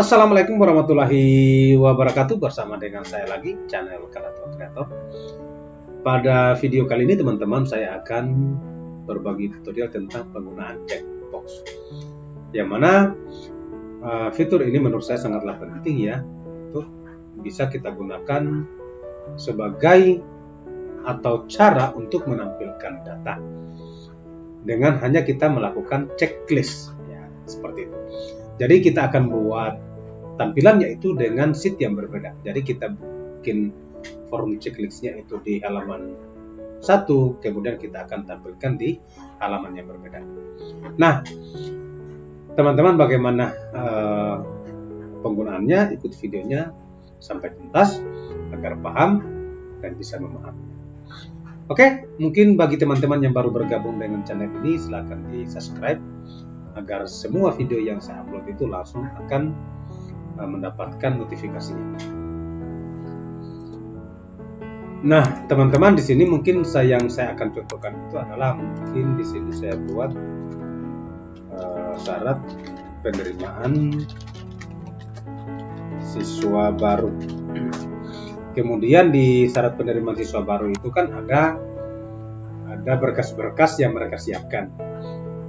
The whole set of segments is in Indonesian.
Assalamualaikum warahmatullahi wabarakatuh. Bersama dengan saya lagi, channel Karatul Kreator. Pada video kali ini teman-teman, saya akan berbagi tutorial tentang penggunaan checkbox, yang mana fitur ini menurut saya sangatlah penting ya, untuk bisa kita gunakan sebagai atau cara untuk menampilkan data dengan hanya kita melakukan checklist ya, seperti itu. Jadi kita akan buat tampilannya itu dengan sheet yang berbeda. Jadi kita bikin form checklistnya itu di halaman 1, kemudian kita akan tampilkan di halaman yang berbeda. Nah, teman-teman, bagaimana penggunaannya? Ikut videonya sampai tuntas agar paham dan bisa memahami. Oke, mungkin bagi teman-teman yang baru bergabung dengan channel ini, silahkan di subscribe agar semua video yang saya upload itu langsung akan mendapatkan notifikasinya. Nah, teman-teman, di sini mungkin yang saya akan contohkan itu adalah mungkin di sini saya buat syarat penerimaan siswa baru. Kemudian di syarat penerimaan siswa baru itu kan ada berkas-berkas yang mereka siapkan.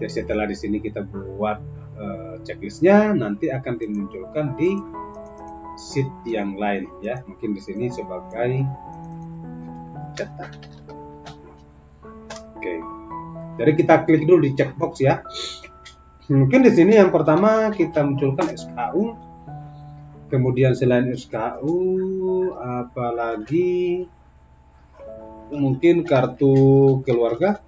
Jadi setelah di sini kita buat checklistnya, nanti akan dimunculkan di sheet yang lain ya. Mungkin di sini sebagai cetak. Oke. Jadi kita klik dulu di checkbox ya. Mungkin di sini yang pertama kita munculkan SKU. Kemudian selain SKU, apalagi mungkin kartu keluarga.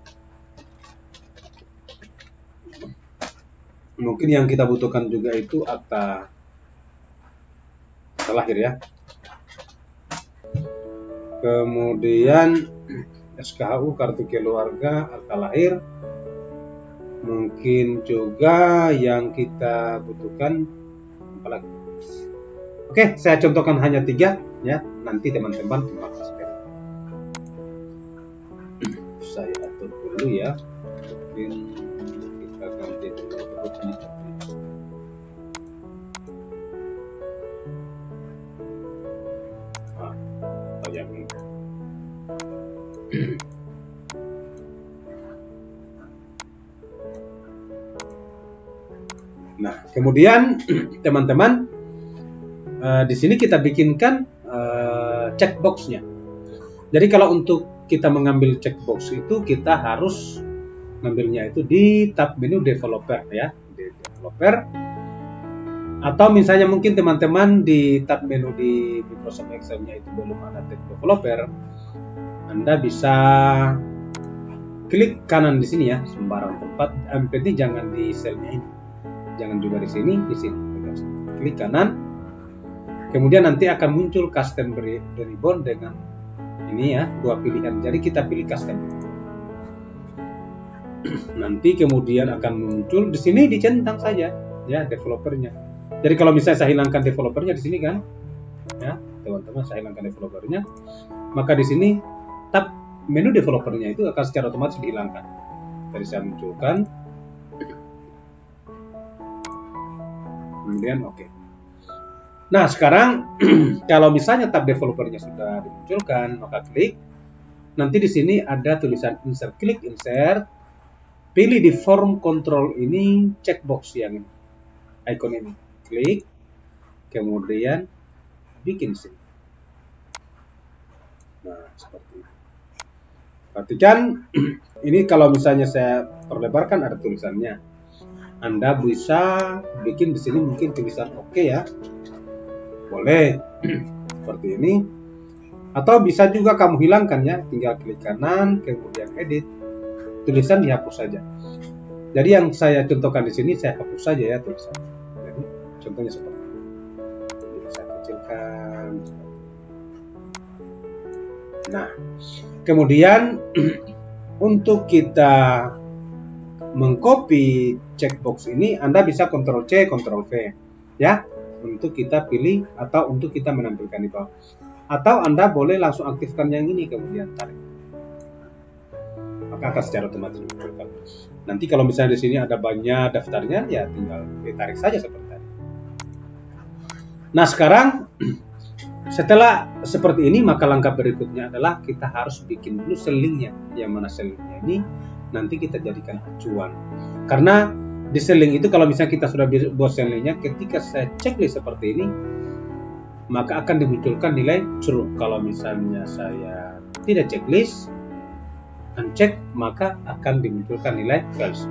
Mungkin yang kita butuhkan juga itu akta lahir ya. Kemudian SKU, kartu keluarga, akta lahir. Mungkin juga yang kita butuhkan apalagi. Oke, saya contohkan hanya 3 ya. Nanti teman-teman terima. Saya atur dulu ya. Mungkin kita ganti dulu ini. Yang ini. Nah, kemudian teman-teman, di sini kita bikinkan checkboxnya. Jadi kalau untuk kita mengambil checkbox itu kita harus ngambilnya itu di tab menu developer ya, di developer. Atau misalnya mungkin teman-teman di tab menu di Microsoft Excel-nya itu belum ada tab developer, Anda bisa klik kanan di sini ya, sembarang tempat. Penting jangan di selnya ini, jangan juga di sini, klik kanan. Kemudian nanti akan muncul custom ribbon dengan ini ya, 2 pilihan. Jadi kita pilih custom. Nanti kemudian akan muncul di sini, dicentang saja ya developernya. Jadi kalau misalnya saya hilangkan developernya di sini kan, ya teman-teman, saya hilangkan developernya, maka di sini tab menu developernya itu akan secara otomatis dihilangkan. Jadi saya munculkan, kemudian oke. Nah sekarang kalau misalnya tab developernya sudah dimunculkan, maka klik. Nanti di sini ada tulisan insert, klik insert. Pilih di form control ini checkbox yang ini, icon ini, klik, kemudian bikin sini. Nah seperti ini. Perhatikan, ini kalau misalnya saya perlebarkan ada tulisannya. Anda bisa bikin di sini mungkin tulisan oke ya, boleh seperti ini. Atau bisa juga kamu hilangkan ya, tinggal klik kanan, kemudian edit. Tulisan dihapus saja. Jadi yang saya contohkan di sini saya hapus saja ya tulisan. Jadi contohnya seperti ini. Jadi saya kecilkan. Nah, kemudian untuk kita mengcopy checkbox ini, Anda bisa Ctrl C, Ctrl V ya, untuk kita pilih atau untuk kita menampilkan di bawah. Atau Anda boleh langsung aktifkan yang ini kemudian tarik. Maka akan secara otomatis dimunculkan. Nanti kalau misalnya di sini ada banyak daftarnya, ya tinggal ditarik saja seperti tadi. Nah, sekarang setelah seperti ini, maka langkah berikutnya adalah kita harus bikin dulu selingnya. Yang mana selingnya ini nanti kita jadikan acuan. Karena di seling itu kalau misalnya kita sudah buat selingnya, ketika saya checklist seperti ini, maka akan dimunculkan nilai true. Kalau misalnya saya tidak checklist, uncheck, maka akan dimunculkan nilai false.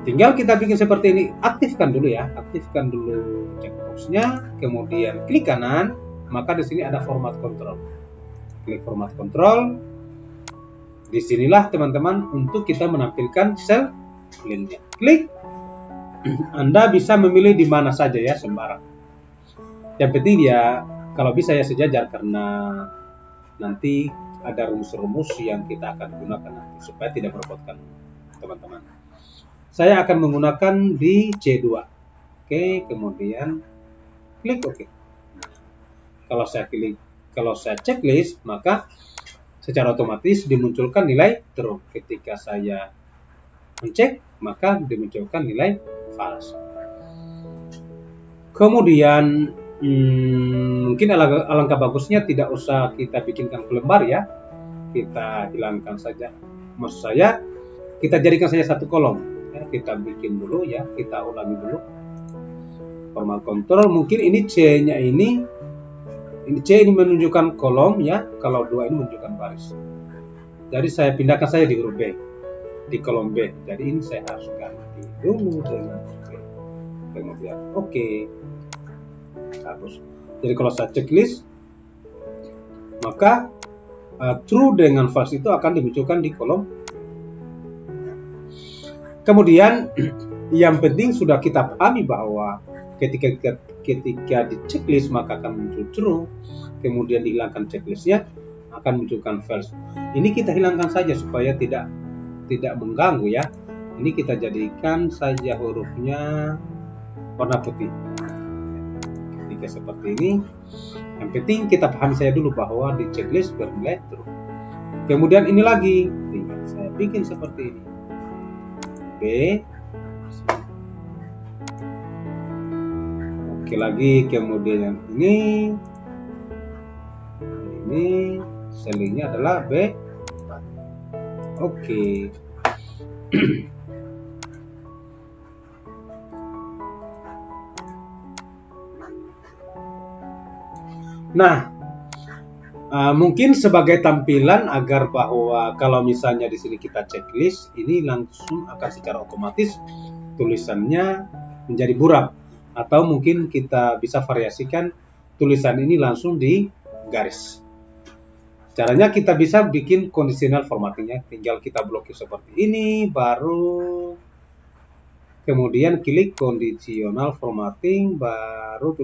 Tinggal kita bikin seperti ini, aktifkan dulu ya, aktifkan dulu checkboxnya, kemudian klik kanan, maka di sini ada format control. Klik format control. Disinilah teman-teman untuk kita menampilkan sel linknya. Klik, Anda bisa memilih di mana saja ya, sembarang. Yang penting ya, kalau bisa ya sejajar, karena nanti ada rumus-rumus yang kita akan gunakan nanti supaya tidak merepotkan teman-teman. Saya akan menggunakan di C2. Oke, kemudian klik OK. Kalau saya checklist, maka secara otomatis dimunculkan nilai true. Ketika saya mencek, maka dimunculkan nilai false. Kemudian mungkin alangkah bagusnya tidak usah kita bikinkan lembar ya, kita hilangkan saja. Maksud saya, kita jadikan saja satu kolom ya, kita bikin dulu ya, kita ulangi dulu format control. Mungkin ini C nya ini C ini menunjukkan kolom ya, kalau 2 ini menunjukkan baris. Jadi saya pindahkan saja di huruf B, di kolom B. Jadi ini saya harus ganti dulu dengan OK. Kemudian OK. Harus. Jadi kalau saya checklist, maka true dengan false itu akan dimunculkan di kolom. Kemudian yang penting sudah kita pahami bahwa ketika di checklist maka akan muncul true, kemudian dihilangkan checklistnya akan munculkan false. Ini kita hilangkan saja supaya tidak mengganggu ya. Ini kita jadikan saja hurufnya warna putih. Seperti ini. Yang penting kita pahami saya dulu bahwa di checklist bernilai true. Kemudian ini lagi, tinggal saya bikin seperti ini. B. Oke lagi, kemudian yang ini selingnya adalah B. Oke. Nah, mungkin sebagai tampilan agar bahwa kalau misalnya di sini kita checklist, ini langsung akan secara otomatis tulisannya menjadi buram. Atau mungkin kita bisa variasikan tulisan ini langsung di garis. Caranya kita bisa bikin conditional formattingnya, tinggal kita blokir seperti ini, baru kemudian klik conditional formatting, baru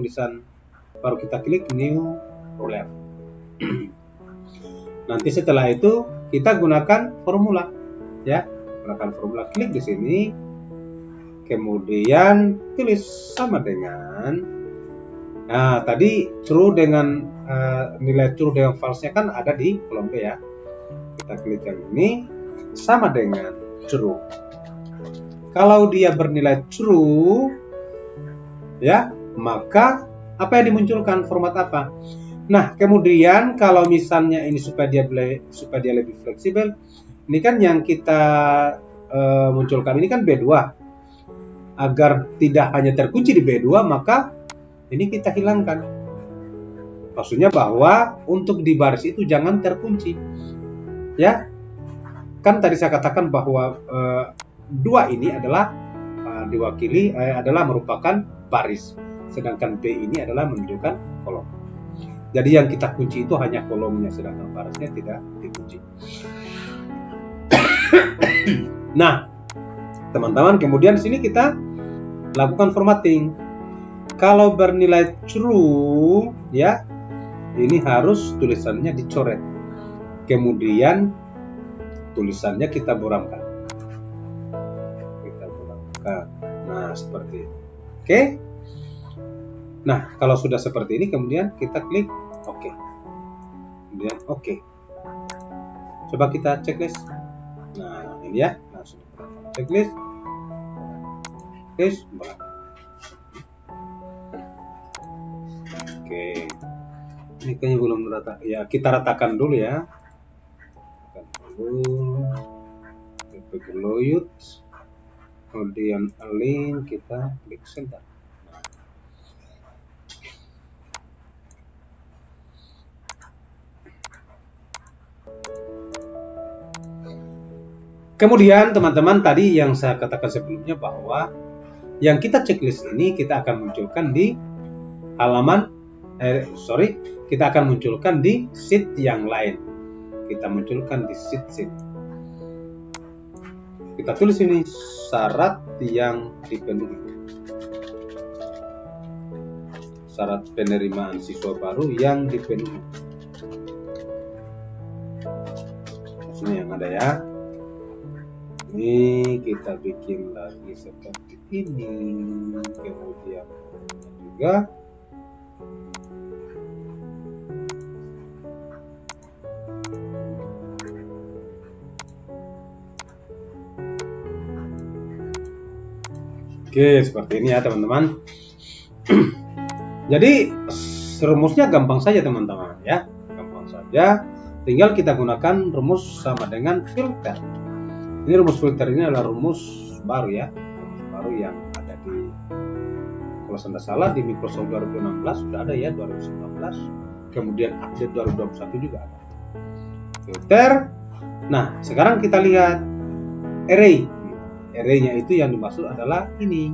kita klik new ruler. Nanti setelah itu kita gunakan formula ya, gunakan formula, klik di sini, kemudian tulis sama dengan tadi true dengan nilai true dengan false-nya kan ada di kolom B ya. Kita klik yang ini, sama dengan true. Kalau dia bernilai true ya, maka apa yang dimunculkan, format apa? Nah, kemudian kalau misalnya ini supaya dia lebih fleksibel, ini kan yang kita munculkan ini kan B2. Agar tidak hanya terkunci di B2, maka ini kita hilangkan. Maksudnya bahwa untuk di baris itu jangan terkunci. Ya. Kan tadi saya katakan bahwa 2 ini adalah diwakili adalah merupakan baris. Sedangkan B ini adalah menunjukkan kolom. Jadi yang kita kunci itu hanya kolomnya, sedangkan barisnya tidak dikunci. Nah, teman-teman, kemudian di sini kita lakukan formatting. Kalau bernilai true, ya, ini harus tulisannya dicoret. Kemudian tulisannya kita buramkan. Nah, seperti ini. Oke. Nah, kalau sudah seperti ini, kemudian kita klik OK. Kemudian OK. Coba kita checklist. Nah, ini ya. Langsung checklist. Oke, ini kayaknya belum rata. Ya, kita ratakan dulu ya. Ratakan dulu. Kita geloyut. Kemudian align, kita klik center. Kemudian teman-teman, tadi yang saya katakan sebelumnya bahwa yang kita checklist ini kita akan munculkan di halaman kita akan munculkan di sheet yang lain. Kita munculkan di sheet. Kita tulis ini syarat yang dipenuhi. Syarat penerimaan siswa baru yang dipenuhi. Ini yang ada ya. Ini kita bikin lagi seperti ini, kemudian juga oke, seperti ini ya teman-teman. Jadi rumusnya gampang saja teman-teman ya, gampang saja. Tinggal kita gunakan rumus sama dengan filter. Ini rumus filter ini adalah rumus baru ya, rumus baru yang ada di, kalau saya tidak salah di Microsoft 2016 sudah ada ya, 2019, kemudian update 2021 juga ada. Filter. Nah, sekarang kita lihat array. Array-nya itu yang dimaksud adalah ini.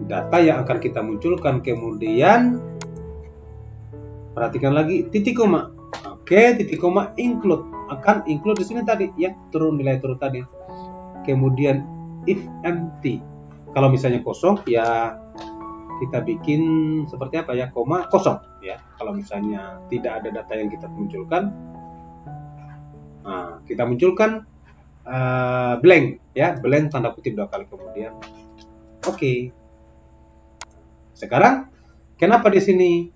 Data yang akan kita munculkan, kemudian perhatikan lagi titik koma. Oke, titik koma include. Akan include di sini tadi ya, nilai true tadi. Kemudian if empty. Kalau misalnya kosong ya kita bikin seperti apa ya, koma kosong ya. Kalau misalnya tidak ada data yang kita munculkan, nah, kita munculkan blank ya, blank tanda kutip 2 kali kemudian. Oke. Sekarang kenapa di sini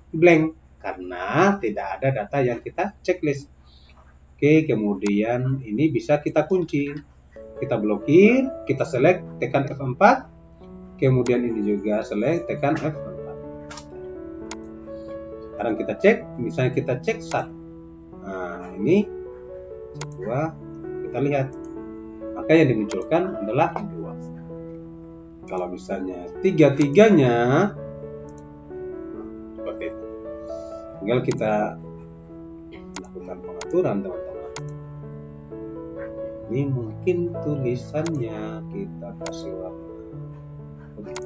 blank? Karena tidak ada data yang kita checklist. Oke, kemudian ini bisa kita kunci. Kita blokir, kita select, tekan F4. Kemudian ini juga select, tekan F4. Sekarang kita cek, misalnya kita cek 1. Nah, ini 2, kita lihat. Maka yang dimunculkan adalah 2. Kalau misalnya 3-3-nya seperti itu. Tinggal kita lakukan pengaturan teman-teman. Ini mungkin tulisannya kita kasih warna. Oke.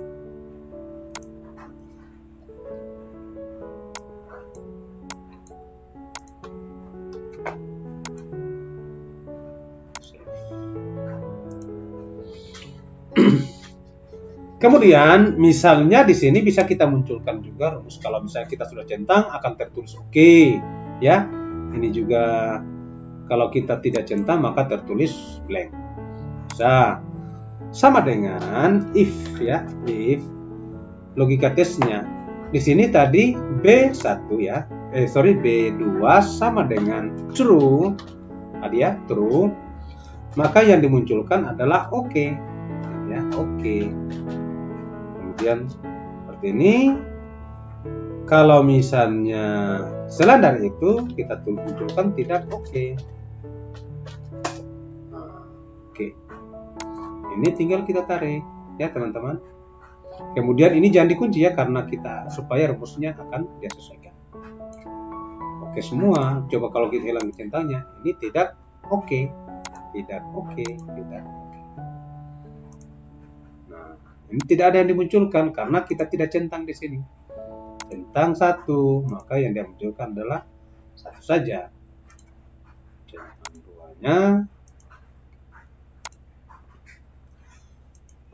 Kemudian misalnya di sini bisa kita munculkan juga rumus. Kalau misalnya kita sudah centang akan tertulis oke, ya. Ini juga kalau kita tidak centang maka tertulis blank. Bisa sama dengan if ya, if logika tesnya. Di sini tadi B1 ya, B2 sama dengan true. Tadi ya, true. Maka yang dimunculkan adalah oke. Ya, oke. Kemudian seperti ini. Kalau misalnya selain dari itu kita munculkan tidak oke. Oke. Ini tinggal kita tarik ya teman-teman. Kemudian ini jangan dikunci ya, karena kita supaya rumusnya akan disesuaikan. Oke semua. Coba kalau kita hilang centangnya, ini tidak oke. Tidak oke, tidak oke. Nah, ini tidak ada yang dimunculkan karena kita tidak centang di sini. Centang 1, maka yang dimunculkan adalah 1 saja. Centang 2-nya.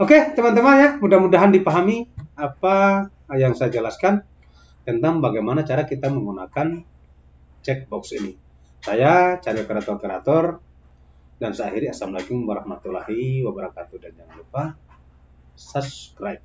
Oke teman-teman ya, mudah-mudahan dipahami apa yang saya jelaskan tentang bagaimana cara kita menggunakan checkbox ini. Saya Channel Kreator, dan saya akhiri. Assalamualaikum warahmatullahi wabarakatuh, dan jangan lupa subscribe.